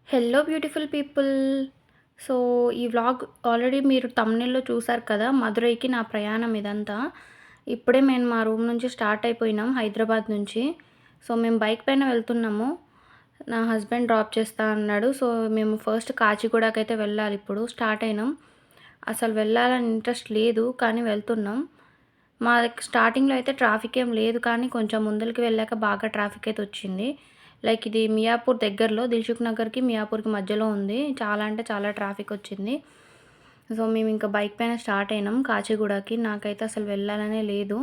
Hello beautiful people. So, ఈ vlog already మీరు థంబ్‌నెయిల్‌లో చూసారు కదా! మదురైకి నా ప్రయాణం ఇదంతా. ఇప్పుడే మేము మా రూమ్ నుంచి స్టార్ట్ అయిపోయినాం హైదరాబాద్ నుంచి. సో, మేము బైక్ పైన వెళ్తున్నాము. నా హస్బెండ్ డ్రాప్ చేస్తా అన్నాడు. సో, మేము ఫస్ట్ కాచిగూడకైతే వెళ్ళాలిప్పుడు. స్టార్ట్ అయినాం. అసలు వెళ్ళాలని ఇంట్రెస్ట్ లేదు. కానీ వెళ్తున్నాం. మా స్టార్టింగ్‌లో అయితే ట్రాఫిక్ ఏం లేదు. కానీ కొంచెం ముందలకి వెళ్ళాక బాగా ట్రాఫిక్ అయితే వచ్చింది. లైక్ ఇది మియాపూర్ దగ్గరలో దిల్సుఖ్ నగర్‌కి, మియాపూర్‌కి మధ్యలో ఉంది. చాలా అంటే చాలా ట్రాఫిక్ వచ్చింది. సో, మేము ఇంకా బైక్ పైన స్టార్ట్ అయినాం కాచిగూడకి. నాకైతే అసలు వెళ్ళాలనే లేదు.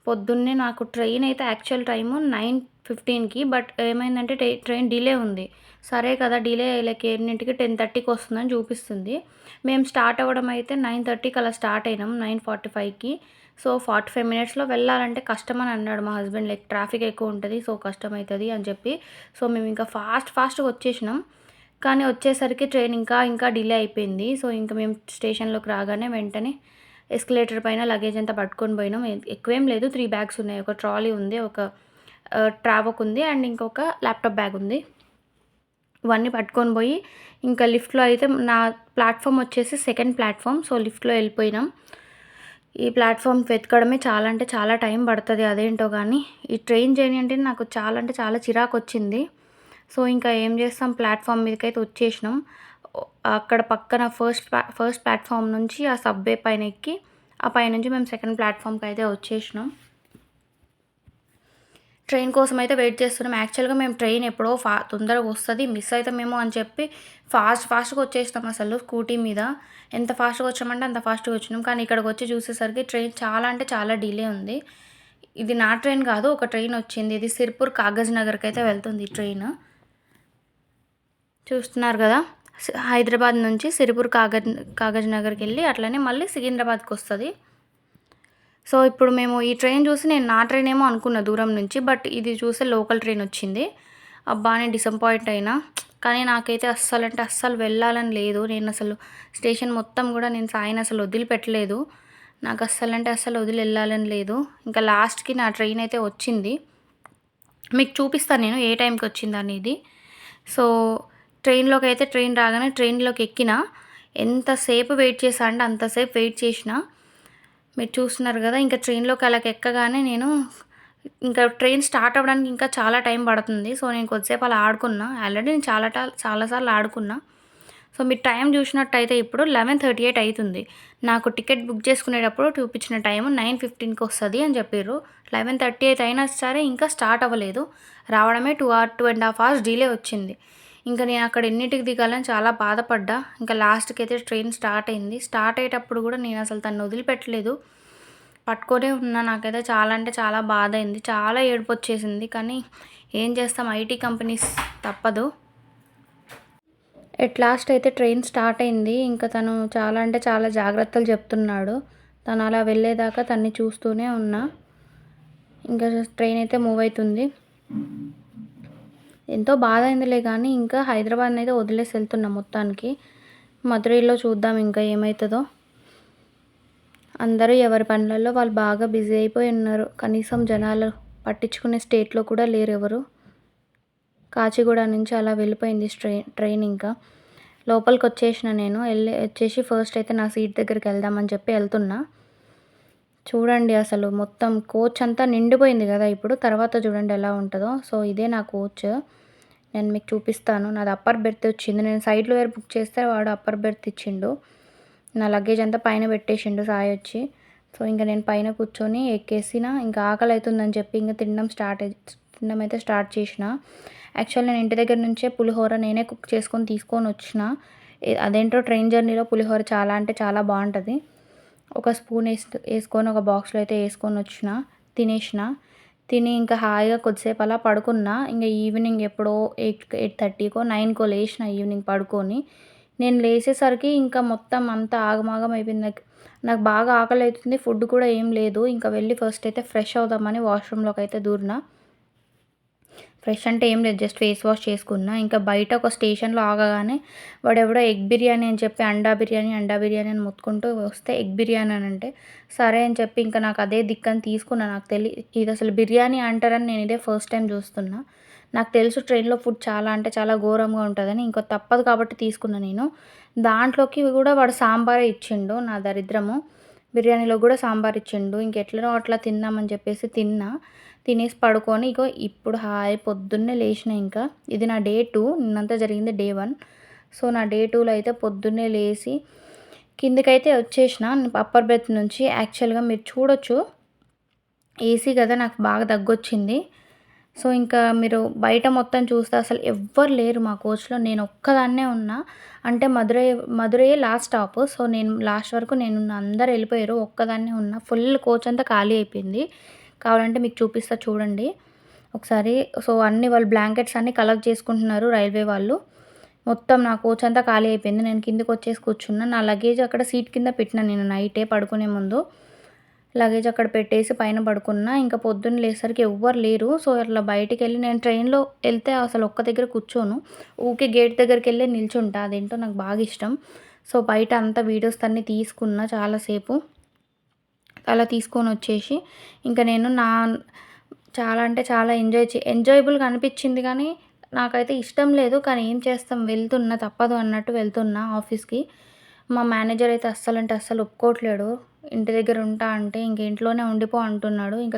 పొద్దున్నే నాకు ట్రైన్ అయితే యాక్చువల్ టైము 9:15కి. బట్ ఏమైందంటే ట్రైన్ డిలే ఉంది. సరే కదా! డిలే లైక్ ఎన్నింటికి 10:30కి వస్తుందని చూపిస్తుంది. మేము స్టార్ట్ అవ్వడం అయితే 9:30కి అలా స్టార్ట్ అయినాం. 9:45కి. సో, 45 మినిట్స్‌లో వెళ్ళాలంటే కష్టమని అన్నాడు మా హస్బెండ్. లైక్ ట్రాఫిక్ ఎక్కువ ఉంటది. సో, కష్టమైతది అని చెప్పి. సో, మేము ఇంకా ఫాస్ట్‌గా వచ్చేసినాం. కానీ వచ్చేసరికి ట్రైన్ ఇంకా డిలే అయిపోయింది. సో, ఇంక మేము స్టేషన్‌లోకి రాగానే వెంటనే ఎస్కలేటర్ పైన లగేజ్ అంతా పట్టుకొని పోయినాం. ఎక్కువేం లేదు. 3 బ్యాగ్స్ ఉన్నాయి. ఒక ట్రాలీ ఉంది. ఒక ట్రావెక్ ఉంది. అండ్ ఇంకొక ల్యాప్‌టాప్ బ్యాగ్ ఉంది. ఇవన్నీ పట్టుకొని పోయి ఇంకా లిఫ్ట్‌లో అయితే నా ప్లాట్‌ఫామ్ వచ్చేసి సెకండ్ ప్లాట్‌ఫామ్. సో, లిఫ్ట్‌లో వెళ్ళిపోయినాం. ఈ ప్లాట్‌ఫామ్ వెతకడమే చాలా అంటే చాలా టైం పడతది. అదేంటో గానీ, ఈ ట్రైన్ జర్నీ అంటే నాకు చాలా అంటే చాలా చిరాకొచ్చింది. సో, ఇంకా ఏం చేస్తాం ప్లాట్‌ఫామ్ మీదకైతే వచ్చేసినాం. అక్కడ పక్కన ఫస్ట్ ప్లాట్‌ఫామ్ నుంచి ఆ సబ్‌వే పైన ఎక్కి, ఆ పైనుంచి మేము సెకండ్ ప్లాట్‌ఫామ్‌కయితే వచ్చేసినాం. ట్రైన్ కోసమయితే వెయిట్ చేస్తున్నాం. యాక్చువల్‌గా మేము ట్రైన్ ఎప్పుడో తొందరగా వస్తది, మిస్ అయితామేమో అని చెప్పి ఫాస్ట్‌గా వచ్చేసినాం అసలు స్కూటీ మీద. ఎంత ఫాస్ట్‌గా వచ్చామంటే అంత ఫాస్ట్‌గా వచ్చినాం. కానీ ఇక్కడికొచ్చి చూసేసరికి ట్రైన్ చాలా అంటే చాలా డిలే ఉంది. ఇది నా ట్రైన్ కాదు. ఒక ట్రైన్ వచ్చింది. ఇది సిర్పూర్ కాగజ్ నగర్‌కైతే వెళ్తుంది ఈ ట్రైన్. చూస్తున్నారు గదా! హైదరాబాద్ నుంచి సిరిపూర్ కాగజ్ నగర్‌కెళ్ళి అట్లనే మళ్ళీ సికింద్రాబాద్‌కొస్తది. సో, ఇప్పుడు మేము ఈ ట్రైన్ చూసి నేను నా ట్రైనేమో అనుకున్న దూరం నుంచి. బట్ ఇది చూస్తే లోకల్ ట్రైన్ వచ్చింది. అబ్బా! నేను డిసప్పాయింట్ అయినా. కానీ నాకైతే అస్సలంటే అస్సలు వెళ్ళాలని లేదు. నేనసలు స్టేషన్ మొత్తం గూడా నేను సాయిని అసలు వదిలిపెట్టలేదు. నాకు అస్సలంటే అస్సలు వదిలి ఎళ్ళాలని లేదు. ఇంకా లాస్ట్‌కి నా ట్రైన్ అయితే వచ్చింది. మీకు చూపిస్తాను నేను ఏ టైంకొచ్చిందనేది. సో, ట్రైన్ రాగానే ట్రైన్‌లోకి ఎక్కినా. ఎంతసేపు వెయిట్ చేశా అంటే అంతసేపు వెయిట్ చేషినా. మీరు చూస్తున్నారు గదా! ఇంక ట్రైన్‌లోకి అలాగ ఎక్కగానే నేను ఇంకా ట్రైన్ స్టార్ట్ అవ్వడానికి ఇంకా చాలా టైం పడుతుంది. సో, నేను కొద్దిసేపు అలా ఆడుకున్నా. ఆల్రెడీ నేను చాలా సార్లు ఆడుకున్నా. సో, మీరు టైం చూసినట్టయితే ఇప్పుడు 11:38 అయితుంది. నాకు టికెట్ బుక్ చేసుకునేటప్పుడు చూపించిన టైము 9:15కి వస్తది అని చెప్పిర్రు. 11:38 అయినా సరే ఇంకా స్టార్ట్ అవ్వలేదు. రావడమే 2.5 అవర్స్ డిలే వచ్చింది. ఇంక నేను అక్కడ ఎన్నింటికి దిగాలని చాలా బాధపడ్డా. ఇంకా లాస్ట్‌కైతే ట్రైన్ స్టార్ట్ అయింది. స్టార్ట్ అయ్యేటప్పుడు గూడా నేను అసలు తనని వదిలిపెట్టలేదు. పట్టుకొనే ఉన్నా. నాకైతే చాలా అంటే చాలా బాధయింది. చాలా ఏడుపొచ్చేసింది. కానీ ఏం చేస్తాం ఐటీ కంపెనీస్ తప్పదు. ఎట్ లాస్ట్ అయితే ట్రైన్ స్టార్ట్ అయింది. ఇంకా తను చాలా అంటే చాలా జాగ్రత్తలు చెప్తున్నాడు. తను అలా వెళ్ళేదాకా తన్ని చూస్తూనే ఉన్నా. ఇంకా ట్రైన్ అయితే మూవ్ అయితుంది. ఎంతో బాధ అయిందిలే గానీ, ఇంకా హైదరాబాద్‌నైతే వదిలేసి ఎళ్తున్నా మొత్తానికి. మదురైలో చూద్దాం ఇంకా ఏమైతదో. అందరూ ఎవరి పనులలో వాళ్ళు బాగా బిజీ అయిపోయి ఉన్నారు. కనీసం జనాలు పట్టించుకునే స్టేట్‌లో కూడా లేరు ఎవరు. కాచిగూడ నుంచి అలా వెళ్ళిపోయింది ట్రైన్ ఇంకా. లోపలికొచ్చేసిన నేను. వచ్చేసి ఫస్ట్ అయితే నా సీట్ దగ్గరికి వెళ్దామని చెప్పి ఎళ్తున్నా. చూడండి అసలు మొత్తం కోచ్ అంతా నిండిపోయింది గదా! ఇప్పుడు. తర్వాత చూడండి ఎలా ఉంటదో. సో, ఇదే నా కోచ్. నేను మీకు చూపిస్తాను. నాది అప్పర్ బెర్త్ వచ్చింది. నేను సైడ్‌లో వేరే బుక్ చేస్తే వాడు అప్పర్ బెర్త్ ఇచ్చిండు. నా లగేజ్ అంతా పైన పెట్టేసిండు సాయి వచ్చి. సో, ఇంక నేను పైన కూర్చొని ఎక్కేసిన. ఇంకా ఆకలైతుందని చెప్పి ఇంక తినడం అయితే స్టార్ట్ చేసిన. యాక్చువల్ నేను ఇంటి దగ్గర నుంచే పులిహోర నేనే కుక్ చేసుకొని తీసుకొనొచ్చిన. అదేంటో ట్రైన్ జర్నీలో పులిహోర చాలా అంటే చాలా బావుంటది. ఒక స్పూన్ ఏసుకొని ఒక బాక్స్‌లో అయితే ఏసుకొనొచ్చిన. తినేసిన. తిని ఇంకా హాయిగా కొద్దిసేపు అలా పడుకున్నా. ఇంగ ఈవినింగ్ ఎప్పుడో 8:30కో, 9కో లేసిన ఈవినింగ్ పడుకొని. నేను లేసేసరికి ఇంకా మొత్తం అంతా ఆగమాగం అయిపోయింది. నాకు బాగా ఆకలైతుంది. ఫుడ్ కూడా ఏం లేదు. ఇంక వెళ్ళి ఫస్ట్ అయితే ఫ్రెష్ అవుదామని వాష్‌రూమ్‌లోకైతే దూరినా. ఫ్రెష్ అంటే ఏం లేదు. జస్ట్ ఫేస్ వాష్ చేసుకున్నా. ఇంకా బయట ఒక స్టేషన్‌లో ఆగగానే వాడెవడో ఎగ్ బిర్యానీ అని చెప్పి అండా బిర్యానీ అని మొత్తుకుంటూ వస్తే ఎగ్ బిర్యానీ అనంటే, సరే అని చెప్పి ఇంకా నాకు అదే దిక్కని తీసుకున్నా. ఇదసలు బిర్యానీ అంటారని నేను ఇదే ఫస్ట్ టైమ్ చూస్తున్నా. నాకు తెలుసు ట్రైన్‌లో ఫుడ్ చాలా అంటే చాలా ఘోరంగా ఉంటదని. ఇంక తప్పదు కాబట్టి తీసుకున్నా నేను. దాంట్లోకి గూడా వాడు సాంబారే ఇచ్చిండు. నా దరిద్రము. బిర్యానీలో గూడా సాంబార్ ఇచ్చిండు. ఇంకెట్లనో అట్లా తిందామని చెప్పేసి తిన్నా. తినేసి పడుకొని ఇగో ఇప్పుడు హాయి పొద్దున్నే లేషినా ఇంకా. ఇది నా డే 2. నిన్నంతా జరిగింది డే 1. సో, నా డే 2లో అయితే పొద్దున్నే లేసి కిందకైతే వచ్చేసిన అప్పర్ బెర్త్ నుంచి. యాక్చువల్‌గా మీరు చూడొచ్చు. ఏసీ గదా! నాకు బాగా దగ్గొచ్చింది. సో, ఇంకా మీరు బయట మొత్తం చూస్తే అసలు ఎవ్వరు లేరు మా కోచ్‌లో. నేనొక్కదాన్నే ఉన్నా. అంటే మదురైయే లాస్ట్ స్టాప్. సో, నేను లాస్ట్ వరకు నేనున్నా. అందరూ ఎళ్ళిపోయారు. ఒక్కదాన్నే ఉన్నా. ఫుల్ కోచ్ అంతా ఖాళీ అయిపోయింది. కావాలంటే మీకు చూపిస్తా చూడండి ఒకసారి. సో, అన్నీ వాళ్ళు బ్లాంకెట్స్ అన్నీ కలెక్ట్ చేసుకుంటున్నారు రైల్వే వాళ్ళు. మొత్తం నా కోచ్ అంతా ఖాళీ అయిపోయింది. నేను కిందకొచ్చేసి కూర్చున్నా. నా లగేజ్ అక్కడ సీట్ కింద పెట్టినా నేను నైటే పడుకునే ముందు. లగేజ్ అక్కడ పెట్టేసి పైన పడుకున్నా. ఇంక పొద్దున్న లేసేసరికి ఎవ్వరు లేరు. సో, అట్లా బయటికెళ్ళి నేను ట్రైన్‌లో ఎళ్తే అసలు ఒక్క దగ్గర కూర్చోను. ఊకే గేట్ దగ్గరికెళ్ళే నిల్చుంటా. అదేంటో నాకు బాగా ఇష్టం. సో, బయట అంతా వీడియోస్ అన్నీ తీసుకున్నా చాలా సేపు. అలా తీసుకొనొచ్చేసి ఇంక నేను చాలా అంటే చాలా ఎంజాయబుల్‌గా అనిపిచ్చింది గానీ, నాకైతే ఇష్టం లేదు. కానీ ఏం చేస్తాం వెళ్తున్నా తప్పదు అన్నట్టు వెళ్తున్నా ఆఫీస్‌కి. మా మేనేజర్ అయితే అస్సలంటే అస్సలు ఒప్పుకోవట్లేడు. ఇంటి దగ్గర ఉంటా అంటే, ఇంక ఇంట్లోనే ఉండిపో అంటున్నాడు. ఇంక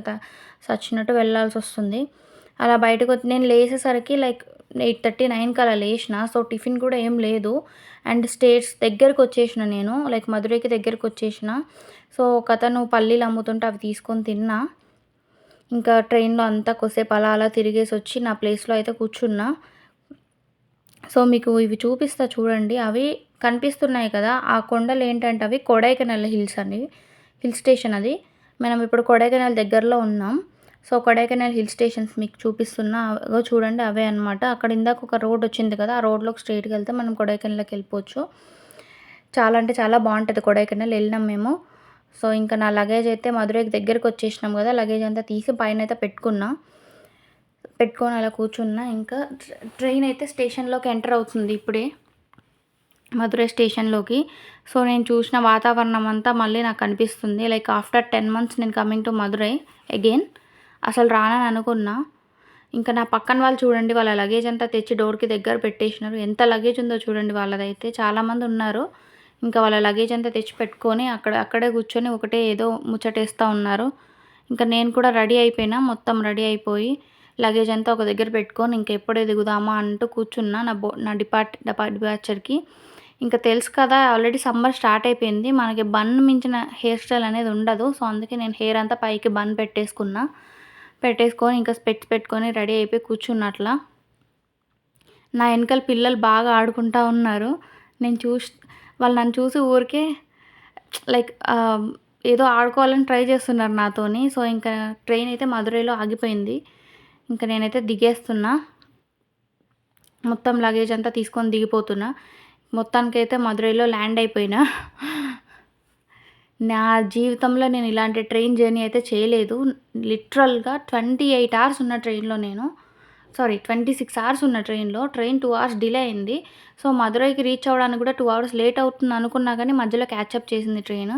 సచ్చినట్టు వెళ్ళాల్సొస్తుంది. అలా నేను లేసేసరికి లైక్ 8:30, 9కి అలా లేషిన. సో, టిఫిన్ కూడా ఏం లేదు. అండ్ స్టేట్స్ దగ్గరకొచ్చేషిన నేను. లైక్ మదురైకి దగ్గరకొచ్చేషిన. సో, ఒకతను పల్లీలు అమ్ముతుంటే అవి తీసుకొని తిన్నా. ఇంకా ట్రైన్‌లో అంతా కొద్దిసేపు అలా అలా తిరిగేసొచ్చి నా ప్లేస్‌లో అయితే కూర్చున్నా. సో, మీకు ఇవి చూపిస్తా చూడండి. అవి కనిపిస్తున్నాయి కదా! ఆ కొండలేంటంటే అవి కొడైకెనాల్ హిల్స్ అండి. హిల్ స్టేషన్ అది. మనం ఇప్పుడు కొడైకెనాల్ దగ్గరలో ఉన్నాం. సో, కొడైకెనాల్ హిల్ స్టేషన్స్ మీకు చూపిస్తున్నా. అగో చూడండి అవే అనమాట. అక్కడ ఇందాక ఒక రోడ్ వచ్చింది కదా! ఆ రోడ్‌లోకి స్ట్రెయిట్‌గా వెళ్తే మనం కొడైకెనాల్‌కి వెళ్ళిపోవచ్చు. చాలా అంటే చాలా బావుంటది కొడైకెనాల్. ఎళ్ళినాం మేము. సో, ఇంకా నా లగేజ్ అయితే మదురైకి దగ్గరకొచ్చేసినాం కదా! లగేజ్ అంతా తీసి పైనైతే పెట్టుకున్నా. పెట్టుకొని అలా కూర్చున్నా. ఇంకా ట్రైన్ అయితే స్టేషన్‌లోకి ఎంటర్ అవుతుంది ఇప్పుడే. మదురై స్టేషన్‌లోకి. సో, నేను చూసిన వాతావరణం అంతా మళ్ళీ నాకు కనిపిస్తుంది. లైక్ ఆఫ్టర్ 10 మంత్స్ నేను కమింగ్ టు మదురై అగైన్. అసలు రానని అనుకున్నా. ఇంకా నా పక్కన వాళ్ళు చూడండి వాళ్ళ లగేజ్ అంతా తెచ్చి డోర్‌కి దగ్గర పెట్టేసినారు. ఎంత లగేజ్ ఉందో చూడండి వాళ్ళదైతే. చాలామంది ఉన్నారు. ఇంకా వాళ్ళ లగేజ్ అంతా తెచ్చి పెట్టుకొని అక్కడే కూర్చొని ఒకటే ఏదో ముచ్చటేస్తా ఉన్నారు. ఇంకా నేను కూడా రెడీ అయిపోయినా. మొత్తం రెడీ అయిపోయి లగేజ్ అంతా ఒక దగ్గర పెట్టుకొని ఇంక ఎప్పుడే దిగుదామా అంటూ కూర్చున్నా. నా డిపార్చర్‌కి. ఇంకా తెలుసు కదా! ఆల్రెడీ సమ్మర్ స్టార్ట్ అయిపోయింది. మనకి బన్ మించిన హెయిర్ స్టైల్ అనేది ఉండదు. సో, అందుకే నేను హెయిర్ అంతా పైకి బన్ పెట్టేసుకున్నా. పెట్టేసుకొని ఇంకా స్పెక్ట్స్ పెట్టుకొని రెడీ అయిపోయి కూర్చున్నా అట్లా. నా ఎనకాల పిల్లలు బాగా ఆడుకుంటా ఉన్నారు. నేను వాళ్ళు నన్ను చూసి ఊరికే లైక్ ఏదో ఆడుకోవాలని ట్రై చేస్తున్నారు నాతోని. సో, ఇంకా ట్రైన్ అయితే మదురైలో ఆగిపోయింది. ఇంక నేనైతే దిగేస్తున్నా. మొత్తం లగేజ్ అంతా తీసుకొని దిగిపోతున్నా. మొత్తానికైతే మదురైలో ల్యాండ్ అయిపోయినా. నా జీవితంలో నేను ఇలాంటి ట్రైన్ జర్నీ అయితే చేయలేదు. లిటరల్‌గా 28 అవర్స్ ఉన్న ట్రైన్‌లో నేను. 26 అవర్స్ ఉన్న ట్రైన్‌లో. ట్రైన్ 2 అవర్స్ డిలే అయింది. సో, మదురైకి రీచ్ అవ్వడానికి కూడా 2 అవర్స్ లేట్ అవుతుంది అనుకున్నా గానీ మధ్యలో క్యాచప్ చేసింది ట్రైను.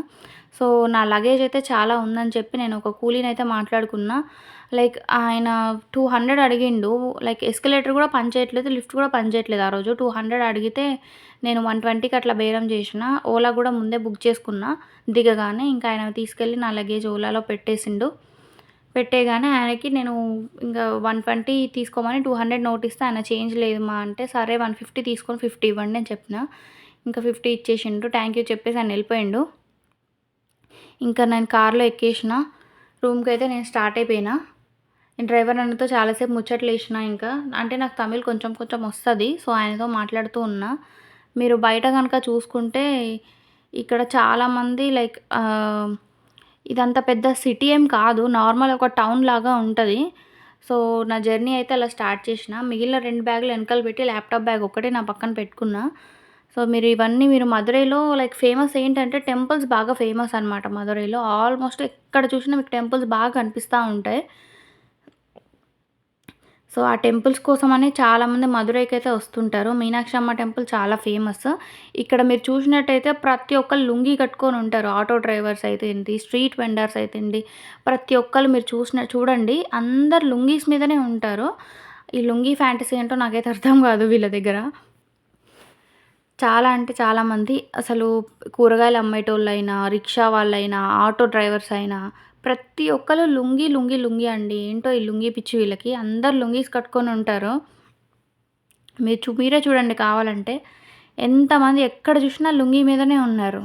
సో, నా లగేజ్ అయితే చాలా ఉందని చెప్పి నేను ఒక కూలీనైతే మాట్లాడుకున్నా. లైక్ ఆయన 200 అడిగిండు. లైక్ ఎస్కలేటర్ కూడా పనిచేయట్లేదు. లిఫ్ట్ కూడా పనిచేయట్లేదు ఆ రోజు. 200 అడిగితే నేను 120కి అట్లా బేరం చేసిన. ఓలా కూడా ముందే బుక్ చేసుకున్నా దిగగానే. ఇంకా ఆయన తీసుకెళ్ళి నా లగేజ్ ఓలాలో పెట్టేసిండు. పెట్టేయగానే ఆయనకి నేను ఇంగా 120 తీసుకోమని 200 నోట్ ఇస్తే ఆయన చేంజ్ లేదు మా అంటే, సరే 150 తీసుకొని 50 ఇవ్వండి అని చెప్పిన. ఇంకా 50 ఇచ్చేసిండు. థ్యాంక్ యూ చెప్పేసి ఆయన వెళ్ళిపోయిండు. ఇంకా నేను కార్‌లో ఎక్కేసిన. రూమ్‌కైతే నేను స్టార్ట్ అయిపోయినా. డ్రైవర్ అన్నతో చాలాసేపు ముచ్చట్లేసిన ఇంకా. అంటే నాకు తమిళ్ కొంచెం కొంచెం వస్తది. సో, ఆయనతో మాట్లాడుతూ ఉన్నా. మీరు బయట గనక చూసుకుంటే ఇక్కడ చాలామంది లైక్ ఇదంతా పెద్ద సిటీ ఏం కాదు. నార్మల్ ఒక టౌన్ లాగా ఉంటది. సో, నా జర్నీ అయితే అలా స్టార్ట్ చేసిన. మిగిలిన 2 బ్యాగులు వెనకాల పెట్టి ల్యాప్‌టాప్ బ్యాగ్ ఒక్కటే నా పక్కన పెట్టుకున్నా. సో, మీరు మదురైలో లైక్ ఫేమస్ ఏంటంటే టెంపుల్స్ బాగా ఫేమస్ అనమాట మదురైలో. ఆల్మోస్ట్ ఎక్కడ చూసినా మీకు టెంపుల్స్ బాగా కనిపిస్తా ఉంటాయి. సో, ఆ టెంపుల్స్ కోసమనే చాలామంది మదురైకైతే వస్తుంటారు. మీనాక్షి అమ్మ టెంపుల్ చాలా ఫేమస్. ఇక్కడ మీరు చూసినట్టయితే ప్రతి ఒక్కళ్ళు లుంగీ కట్టుకొని ఉంటారు. ఆటో డ్రైవర్స్ అయితే ఏంటి, స్ట్రీట్ వెండర్స్ అయితే ఏంటి, ప్రతి ఒక్కళ్ళు మీరు చూడండి అందరు లుంగీస్ మీదనే ఉంటారు. ఈ లుంగీ ఫ్యాంటసీ ఏంటో నాకైతే అర్థం కాదు వీళ్ళ దగ్గర. చాలా అంటే చాలామంది అసలు కూరగాయలు అమ్మేటోళ్ళైనా, రిక్షా వాళ్ళైనా, ఆటో డ్రైవర్స్ అయినా ప్రతి ఒక్కళ్ళు లుంగీ, లుంగీ, లుంగీ అండి. ఏంటో ఈ లుంగీ పిచ్చి వీళ్ళకి. అందరూ లుంగీస్ కట్టుకొని ఉంటారు. మీరే చూడండి కావాలంటే. ఎంతమంది ఎక్కడ చూసినా లుంగీ మీదనే ఉన్నారు.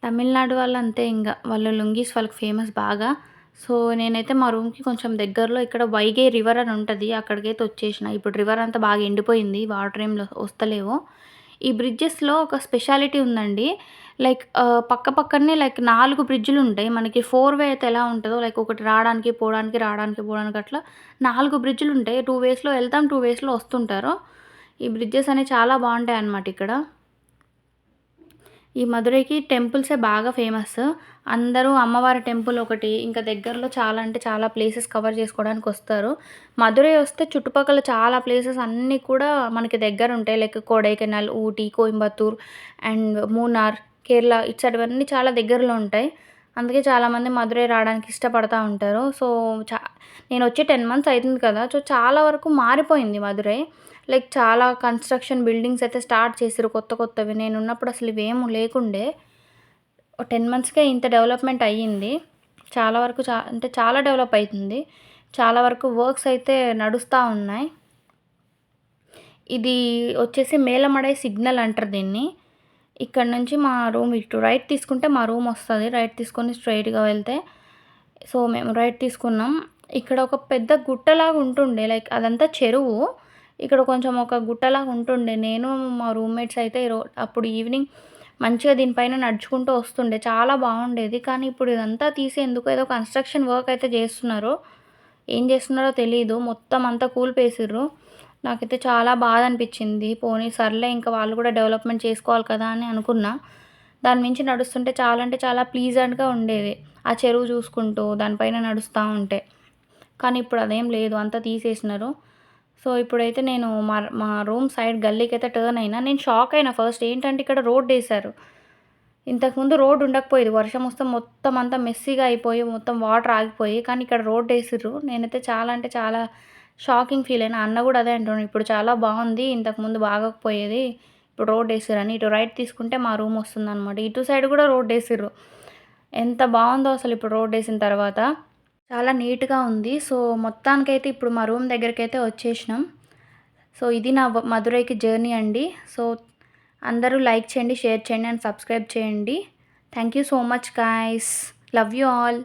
తమిళనాడు వాళ్ళు అంతే ఇంగ. వాళ్ళు లుంగీస్ వాళ్ళకి ఫేమస్ బాగా. సో, నేనైతే మా రూమ్‌కి కొంచెం దగ్గరలో ఇక్కడ వైగై రివర్ అని ఉంటది. అక్కడికైతే వచ్చేసిన. ఇప్పుడు రివర్ అంతా బాగా ఎండిపోయింది. వాటర్ ఏం వస్తలేవు. ఈ బ్రిడ్జెస్‌లో ఒక స్పెషాలిటీ ఉందండి. లైక్ పక్క పక్కనే లైక్ 4 బ్రిడ్జులుంటాయి. మనకి 4 వే అయితే ఎలా ఉంటదో లైక్ ఒకటి రావడానికి, పోవడానికి, రావడానికి, పోవడానికి అట్లా 4 బ్రిడ్జులుంటాయి. 2 వేస్‌లో ఎళ్తాం, 2 వేస్‌లో వస్తుంటారు. ఈ బ్రిడ్జెస్ అనేవి చాలా బావుంటాయన్నమాట ఇక్కడ. ఈ మదురైకి టెంపుల్సే బాగా ఫేమస్. అందరూ అమ్మవారి టెంపుల్ ఒకటి, ఇంకా దగ్గరలో చాలా అంటే చాలా ప్లేసెస్ కవర్ చేసుకోవడానికొస్తారు. మదురై వస్తే చుట్టుపక్కల చాలా ప్లేసెస్ అన్నీ కూడా మనకి దగ్గరుంటాయి. లైక్ కొడైకెనాల్, ఊటీ, కోయంబత్తూర్ అండ్ మూన్నార్, కేరళ ఇటు సైడ్ ఇవన్నీ చాలా దగ్గరలో ఉంటాయి. అందుకే చాలామంది మదురై రావడానికి ఇష్టపడతా ఉంటారు. సో, చా నేనొచ్చి 10 మంత్స్ అయితుంది కదా! సో, చాలా వరకు మారిపోయింది మదురై. లైక్ చాలా కన్‌స్ట్రక్షన్ బిల్డింగ్స్ అయితే స్టార్ట్ చేసిర్రు కొత్త కొత్తవి. నేనున్నప్పుడు అసలు ఇవేమి లేకుండే. ఓ 10 మంత్స్‌కే ఇంత డెవలప్‌మెంట్ అయ్యింది. చాలా వరకు అంటే చాలా డెవలప్ అయితుంది. చాలా వరకు వర్క్స్ అయితే నడుస్తా ఉన్నాయి. ఇది వచ్చేసి మేలమడై సిగ్నల్ అంటారు దీన్ని. ఇక్కడ నుంచి మా రూమ్ ఇటు రైట్ తీసుకుంటే మా రూమ్ వస్తది. రైట్ తీసుకొని స్ట్రెయిట్‌గా వెళ్తే సో, మేము రైట్ తీసుకున్నాం. ఇక్కడ ఒక పెద్ద గుట్టలాగా ఉంటుండే. లైక్ అదంతా చెరువు. ఇక్కడ కొంచెం ఒక గుట్టలాగా ఉంటుండే. నేను మా రూమ్‌మేట్స్ అయితే అప్పుడు ఈవినింగ్ మంచిగా దీనిపైన నడుచుకుంటూ వస్తుండే. చాలా బాగుండేది. కానీ ఇప్పుడు ఇదంతా తీసి ఎందుకో ఏదో కన్‌స్ట్రక్షన్ వర్క్ అయితే చేస్తున్నారు. ఏం చేస్తున్నారో తెలీదు. మొత్తం అంతా కూల్పేసిర్రు. నాకైతే చాలా బాధ అనిపించింది. పోనీ సర్లే ఇంకా వాళ్ళు కూడా డెవలప్‌మెంట్ చేసుకోవాలి కదా అని అనుకున్నా. దాని మించి నడుస్తుంటే చాలా అంటే చాలా ప్లీజెంట్‌గా ఉండేది. ఆ చెరువు చూసుకుంటూ దానిపైన నడుస్తా ఉంటే. కానీ ఇప్పుడు అదేం లేదు. అంతా తీసేసినారు. సో, ఇప్పుడైతే నేను మా రూమ్ సైడ్ గల్లీకైతే టర్న్ అయినా. నేను షాక్ అయినా ఫస్ట్. ఏంటంటే ఇక్కడ రోడ్డేశారు. ఇంతకుముందు రోడ్ ఉండకపోయేది. వర్షం వస్తే మొత్తం అంతా మెస్సీగా అయిపోయి, మొత్తం వాటర్ ఆగిపోయి. కానీ ఇక్కడ రోడ్డేసిర్రు. నేనైతే చాలా అంటే చాలా షాకింగ్ ఫీల్ అయినా. అన్న కూడా అదే అంటుండు. ఇప్పుడు చాలా బావుంది. ఇంతకుముందు బాగోకపోయేది. ఇప్పుడు రోడ్డేసిర్రని. ఇటు రైట్ తీసుకుంటే మా రూమ్ వస్తుందనమాట. ఇటు సైడ్ కూడా రోడ్డేసిర్రు. ఎంత బావుందో అసలు ఇప్పుడు రోడ్డేసిన తర్వాత. చాలా నీట్‌గా ఉంది. సో, మొత్తానికైతే ఇప్పుడు మా రూమ్ దగ్గరికైతే వచ్చేసినాం. సో, ఇది నా మదురైకి జర్నీ అండి. సో, అందరూ లైక్ చేయండి, షేర్ చేయండి అండ్ సబ్స్క్రైబ్ చేయండి. Thank you so much guys. Love you all.